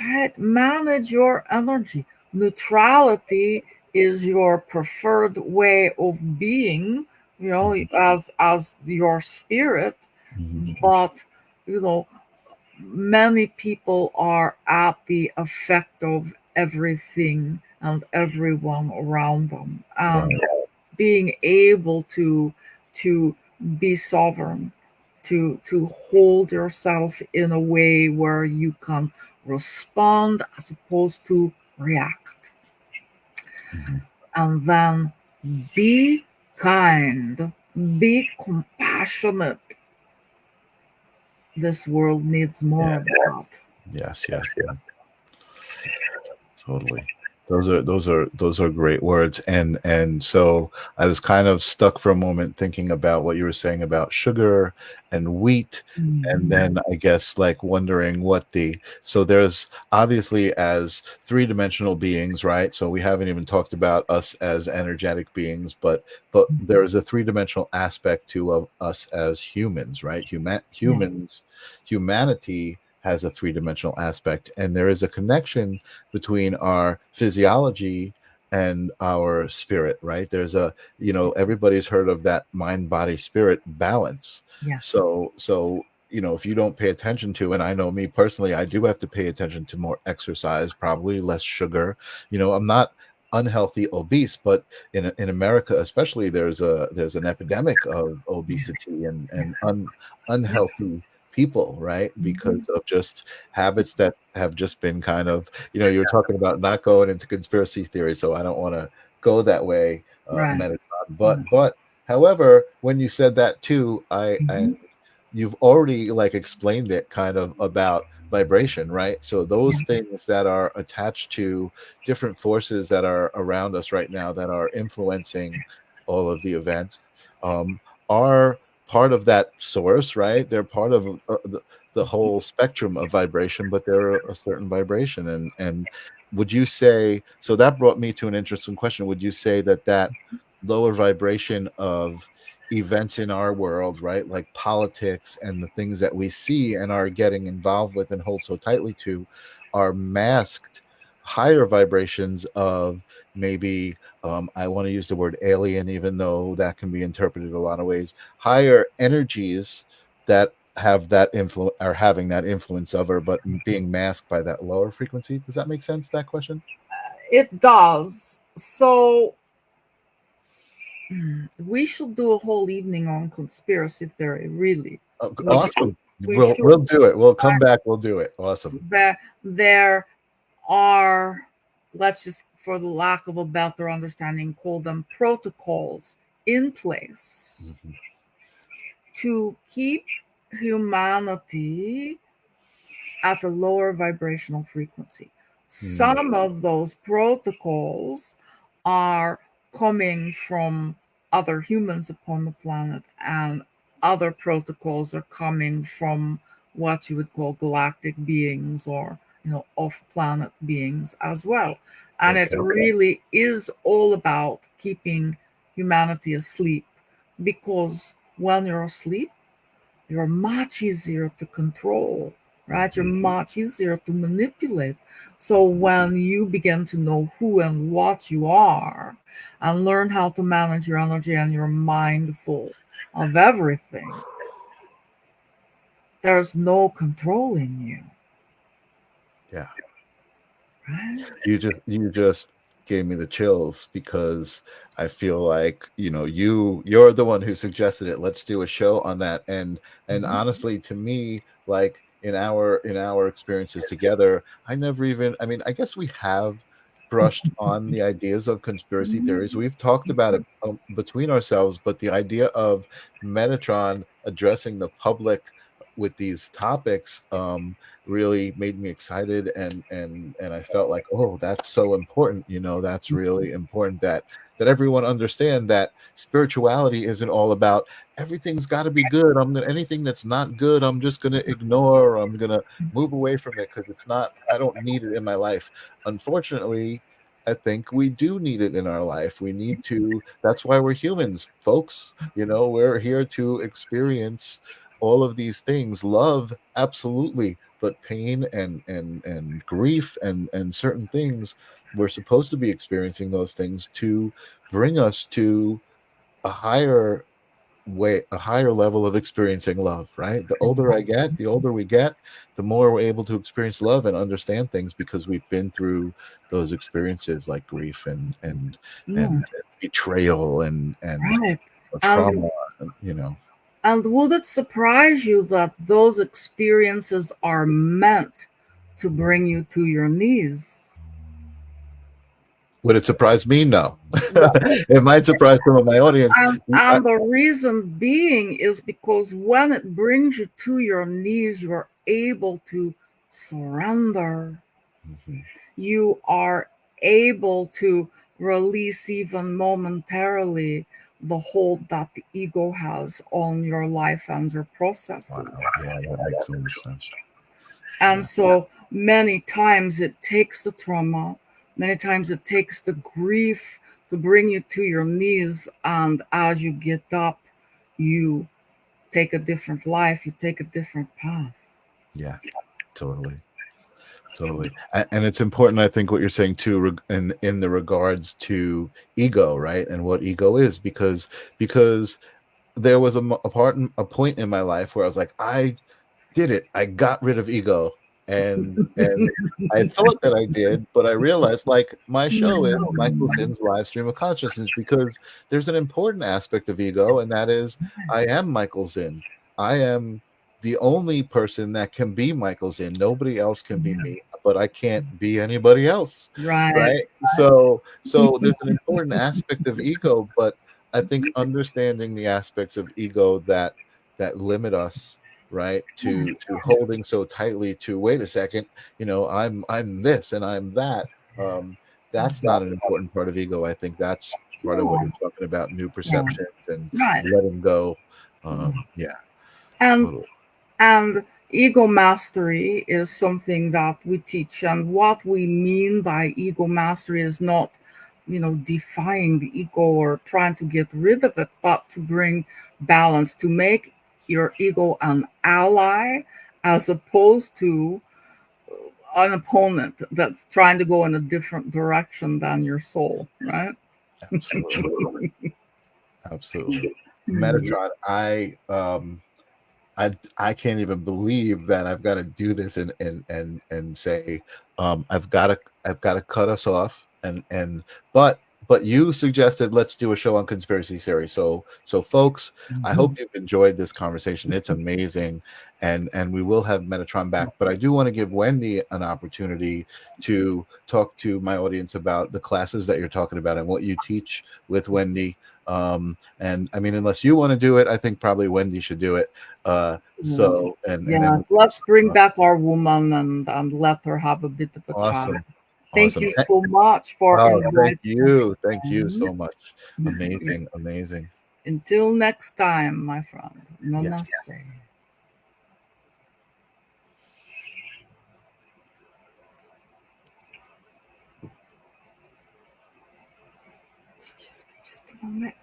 [SPEAKER 3] Right? Manage your energy. Neutrality is your preferred way of being, as your spirit. But, many people are at the effect of everything and everyone around them. And being able to be sovereign, to hold yourself in a way where you can respond as opposed to react. And then be kind, be compassionate. This world needs more of that.
[SPEAKER 2] Yes. Totally. Those are great words. And so I was kind of stuck for a moment thinking about what you were saying about sugar and wheat. And then I guess like wondering what so there's obviously as three-dimensional beings, right? So we haven't even talked about us as energetic beings, but there is a three-dimensional aspect to us as humans, right? Humanity has a three-dimensional aspect, and there is a connection between our physiology and our spirit, right? There's everybody's heard of that mind body spirit balance.
[SPEAKER 3] Yes.
[SPEAKER 2] So if you don't pay attention to, and I know me personally, I do have to pay attention to more exercise, probably less sugar. I'm not unhealthy obese, but in America especially, there's an epidemic of obesity and unhealthy people, right? Because of just habits that have just been kind of, you were talking about not going into conspiracy theory, so I don't want to go that way,
[SPEAKER 3] Right.
[SPEAKER 2] Metatron. But however, when you said that too, I you've already like explained it kind of about vibration, right? So those things that are attached to different forces that are around us right now that are influencing all of the events are part of that source, right? They're part of the whole spectrum of vibration, but they're a certain vibration. And would you say, so that brought me to an interesting question, would you say that lower vibration of events in our world, right, like politics and the things that we see and are getting involved with and hold so tightly to, are masked higher vibrations of maybe I want to use the word alien, even though that can be interpreted a lot of ways, higher energies that have that influence, are having that influence of her, but being masked by that lower frequency? Does that make sense, that question?
[SPEAKER 3] It does. So we should do a whole evening on conspiracy theory, really.
[SPEAKER 2] Awesome.
[SPEAKER 3] We'll
[SPEAKER 2] do it. We'll come back. We'll do it. Awesome.
[SPEAKER 3] There are, let's just, for the lack of a better understanding, call them protocols in place to keep humanity at a lower vibrational frequency. Some of those protocols are coming from other humans upon the planet, and other protocols are coming from what you would call galactic beings or off-planet beings as well. And it really is all about keeping humanity asleep, because when you're asleep, you're much easier to control, right? You're much easier to manipulate. So when you begin to know who and what you are and learn how to manage your energy and you're mindful of everything, there's no controlling you.
[SPEAKER 2] Yeah.
[SPEAKER 3] Right?
[SPEAKER 2] You just gave me the chills, because I feel like you're the one who suggested it. Let's do a show on that. And honestly, to me, like in our experiences together, I never even, I mean, I guess we have brushed on the ideas of conspiracy theories. We've talked about it between ourselves, but the idea of Metatron addressing the public with these topics really made me excited, and I felt like, oh, that's so important. That's really important that everyone understand that spirituality isn't all about everything's got to be good. Anything that's not good, I'm just gonna ignore, or I'm gonna move away from it because it's not, I don't need it in my life. Unfortunately, I think we do need it in our life. We need to, that's why we're humans, folks. We're here to experience all of these things. Love, absolutely, but pain and grief and certain things, we're supposed to be experiencing those things to bring us to a higher level of experiencing love, right? The older we get, the more we're able to experience love and understand things, because we've been through those experiences like grief and betrayal and
[SPEAKER 3] Right.
[SPEAKER 2] trauma,
[SPEAKER 3] And would it surprise you that those experiences are meant to bring you to your knees?
[SPEAKER 2] Would it surprise me? No. It might surprise some of my audience.
[SPEAKER 3] And the reason being is because when it brings you to your knees, you're able to surrender. You are able to release even momentarily the hold that the ego has on your life and your processes.
[SPEAKER 2] Wow. Yeah, that makes so much sense.
[SPEAKER 3] And so many times it takes the trauma, many times it takes the grief to bring you to your knees. And as you get up, you take a different life, you take a different path.
[SPEAKER 2] Yeah, totally. And it's important, I think, what you're saying too, in the regards to ego, right? And what ego is, because there was a point in my life where I was like, I did it. I got rid of ego. And I thought that I did, but I realized, like, my show is Michael Zinn's live stream of consciousness, because there's an important aspect of ego, and that is I am Michael Zinn. I am the only person that can be Michael Zinn. Nobody else can be me, but I can't be anybody else. Right. So there's an important aspect of ego, but I think understanding the aspects of ego that limit us, right, to holding so tightly to, wait a second, I'm this and I'm that, that's not an important part of ego. I think that's part of what you're talking about, new perceptions and letting go. Yeah,
[SPEAKER 3] and
[SPEAKER 2] totally.
[SPEAKER 3] and ego mastery is something that we teach, and what we mean by ego mastery is not defying the ego or trying to get rid of it, but to bring balance, to make your ego an ally as opposed to an opponent that's trying to go in a different direction than your soul, right?
[SPEAKER 2] Absolutely. Absolutely. Metatron, I can't even believe that I've got to do this and say, I've got to cut us off, but you suggested let's do a show on conspiracy theory. So folks, I hope you've enjoyed this conversation. It's amazing, and we will have Metatron back. But I do want to give Wendy an opportunity to talk to my audience about the classes that you're talking about and what you teach with Wendy. And I mean, unless you want to do it, I think probably Wendy should do it. So and then
[SPEAKER 3] let's bring back our woman and let her have a bit of a
[SPEAKER 2] awesome.
[SPEAKER 3] chat. Thank you so much for
[SPEAKER 2] thank you so much. Amazing.
[SPEAKER 3] Until next time, my friend. Namaste.
[SPEAKER 2] Yes.
[SPEAKER 3] Excuse me just a moment.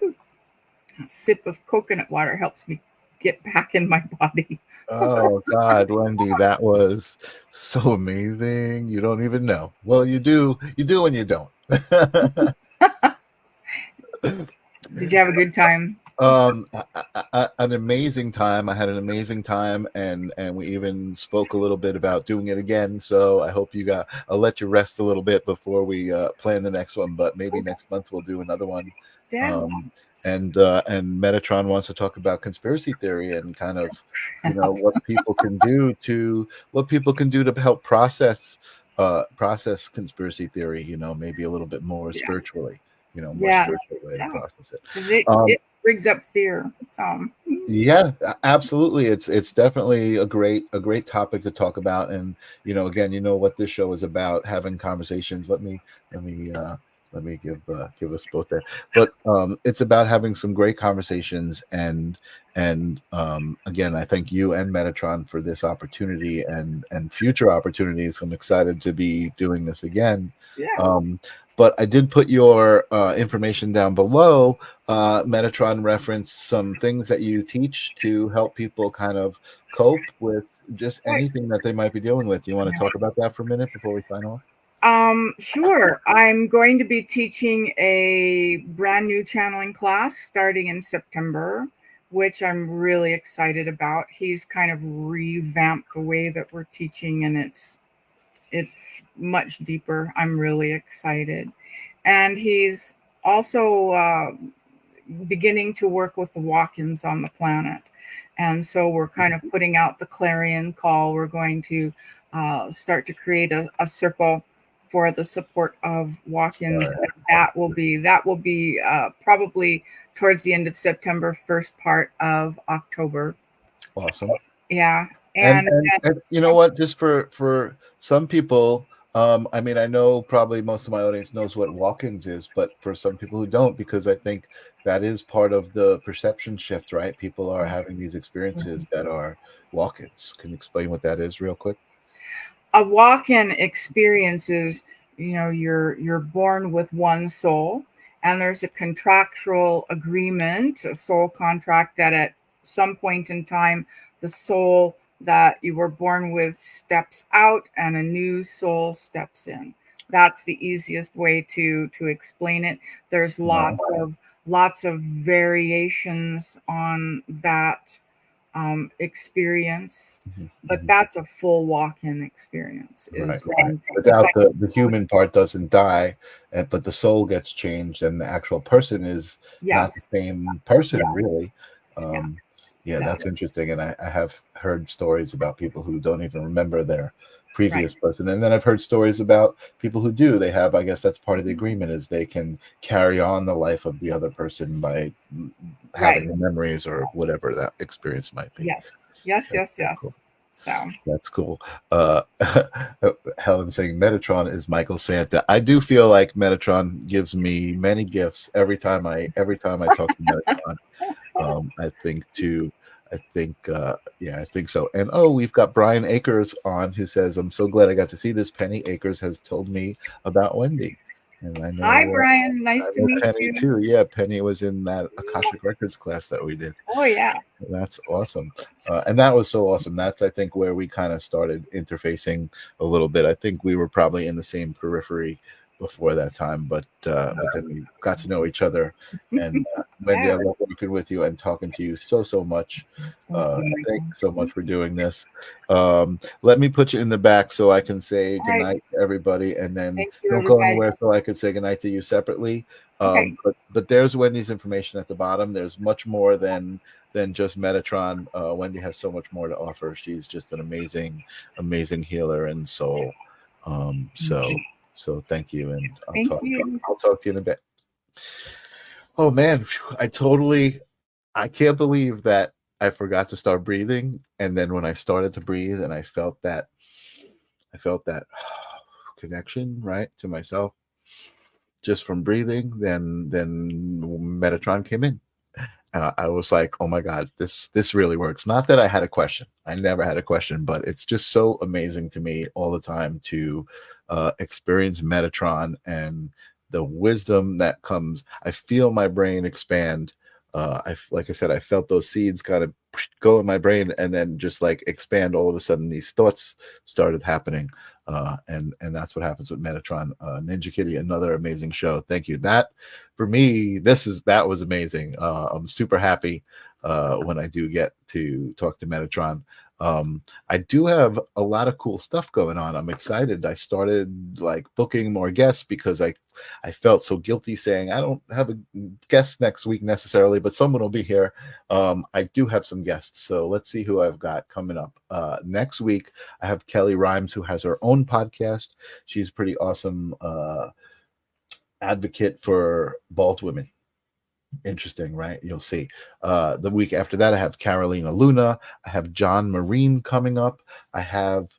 [SPEAKER 3] A sip of coconut water helps me get back in my body.
[SPEAKER 2] Oh God, Wendy, that was so amazing. You don't even know. Well, you do and you don't.
[SPEAKER 3] Did you have a good time?
[SPEAKER 2] An amazing time. I had an amazing time, and we even spoke a little bit about doing it again. So I hope I'll let you rest a little bit before we plan the next one, but maybe next month we'll do another one.
[SPEAKER 3] Yeah.
[SPEAKER 2] And Metatron wants to talk about conspiracy theory and kind of, what people can do to help process conspiracy theory, maybe a little bit more spiritually, more spiritual way to process it.
[SPEAKER 3] It brings up fear.
[SPEAKER 2] Yeah, absolutely. It's definitely a great topic to talk about. And again, what this show is about, having conversations. Let me give us both there. But it's about having some great conversations, and again, I thank you and Metatron for this opportunity and future opportunities. I'm excited to be doing this again.
[SPEAKER 3] Yeah.
[SPEAKER 2] But I did put your information down below. Metatron referenced some things that you teach to help people kind of cope with just anything that they might be dealing with. Do you want to talk about that for a minute before we sign off?
[SPEAKER 3] Sure. I'm going to be teaching a brand new channeling class starting in September, which I'm really excited about. He's kind of revamped the way that we're teaching, and it's much deeper. I'm really excited. And he's also beginning to work with the walk-ins on the planet. And so we're kind of putting out the clarion call. We're going to start to create a circle for the support of walk-ins. That will be probably towards the end of September, first part of October.
[SPEAKER 2] Awesome.
[SPEAKER 3] Yeah.
[SPEAKER 2] And,
[SPEAKER 3] And,
[SPEAKER 2] and you know what? Just for some people, I mean, I know probably most of my audience knows what walk-ins is, but for some people who don't, because I think that is part of the perception shift, right? People are having these experiences that are walk-ins. Can you explain what that is real quick?
[SPEAKER 3] a walk-in experience is, you're born with one soul, and there's a contractual agreement, a soul contract, that at some point in time the soul that you were born with steps out and a new soul steps in. That's the easiest way to explain it. There's lots of variations on that experience, but that's a full walk-in experience.
[SPEAKER 2] Right.
[SPEAKER 3] Is when
[SPEAKER 2] Without the human part doesn't die, but the soul gets changed, and the actual person is not the
[SPEAKER 3] yes,
[SPEAKER 2] same person,
[SPEAKER 3] yeah,
[SPEAKER 2] really.
[SPEAKER 3] yeah,
[SPEAKER 2] Yeah,
[SPEAKER 3] yeah,
[SPEAKER 2] that's interesting. And I have heard stories about people who don't even remember their previous
[SPEAKER 3] right,
[SPEAKER 2] person. And then I've heard stories about people who do. They have, I guess that's part of the agreement, is they can carry on the life of the other person by
[SPEAKER 3] right.
[SPEAKER 2] having the memories or whatever that experience might be.
[SPEAKER 3] Yes, yes,
[SPEAKER 2] That's
[SPEAKER 3] yes,
[SPEAKER 2] very cool.
[SPEAKER 3] yes. So
[SPEAKER 2] That's cool. Uh, Helen saying Metatron is Michael Santa. I do feel like Metatron gives me many gifts every time I talk to Metatron. I think too. I think so. And we've got Brian Akers on, who says, "I'm so glad I got to see this. Penny Akers has told me about Wendy, and I
[SPEAKER 3] hi,
[SPEAKER 2] know
[SPEAKER 3] Brian. Nice
[SPEAKER 2] I
[SPEAKER 3] to
[SPEAKER 2] know
[SPEAKER 3] meet
[SPEAKER 2] Penny
[SPEAKER 3] you.
[SPEAKER 2] too. Yeah, Penny was in that Akashic Records class that we did.
[SPEAKER 3] Oh yeah,
[SPEAKER 2] That's awesome. And that was so awesome. That's, I think, where we kind of started interfacing a little bit. I think we were probably in the same periphery before that time, but then we got to know each other. And Wendy, I
[SPEAKER 3] yeah.
[SPEAKER 2] love working with you and talking to you so much.
[SPEAKER 3] Thank you,
[SPEAKER 2] Thank
[SPEAKER 3] Michael.
[SPEAKER 2] you so much for doing this. Let me put you in the back so I can say
[SPEAKER 3] All right.
[SPEAKER 2] goodnight to everybody, and then
[SPEAKER 3] Thank you,
[SPEAKER 2] don't go
[SPEAKER 3] everybody.
[SPEAKER 2] anywhere so I could say goodnight to you separately.
[SPEAKER 3] Okay.
[SPEAKER 2] But there's Wendy's information at the bottom. There's much more than just Metatron. Wendy has so much more to offer. She's just an amazing healer and soul. So thank you, and
[SPEAKER 3] Thank you.
[SPEAKER 2] I'll talk to you in a bit. Oh man, I can't believe that I forgot to start breathing, and then when I started to breathe and I felt that connection, right, to myself just from breathing, then Metatron came in. I was like, oh my God, this really works. Not that I had a question. I never had a question, but it's just so amazing to me all the time to experience Metatron and the wisdom that comes. I feel my brain expand. Like I said, I felt those seeds kind of go in my brain and then just like expand. All of a sudden, these thoughts started happening. And that's what happens with Metatron. Ninja Kitty, another amazing show. Thank you. That for me, that was amazing. I'm super happy when I do get to talk to Metatron. I do have a lot of cool stuff going on. I'm excited. I started like booking more guests because I felt so guilty saying I don't have a guest next week necessarily, but someone will be here. I do have some guests, so let's see who I've got coming up. Next week, I have Kelly Rhymes, who has her own podcast. She's a pretty awesome advocate for bald women. Interesting, right? You'll see. The week after that, I have Carolina Luna. I have John Marine coming up. I have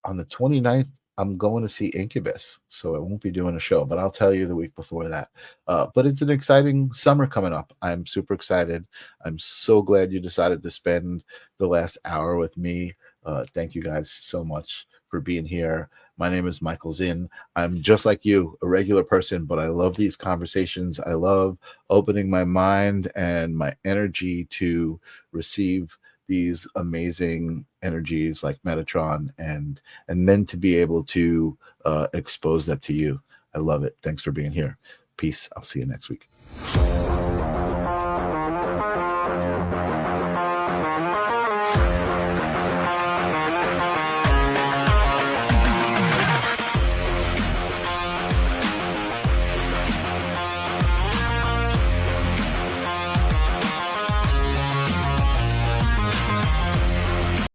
[SPEAKER 2] on the 29th, I'm going to see Incubus, so I won't be doing a show, but I'll tell you the week before that. But it's an exciting summer coming up. I'm super excited. I'm so glad you decided to spend the last hour with me. Thank you guys so much for being here. My name is Michael Zinn. I'm just like you, a regular person, but I love these conversations. I love opening my mind and my energy to receive these amazing energies like Metatron, and then to be able to expose that to you. I love it. Thanks for being here. Peace. I'll see you next week.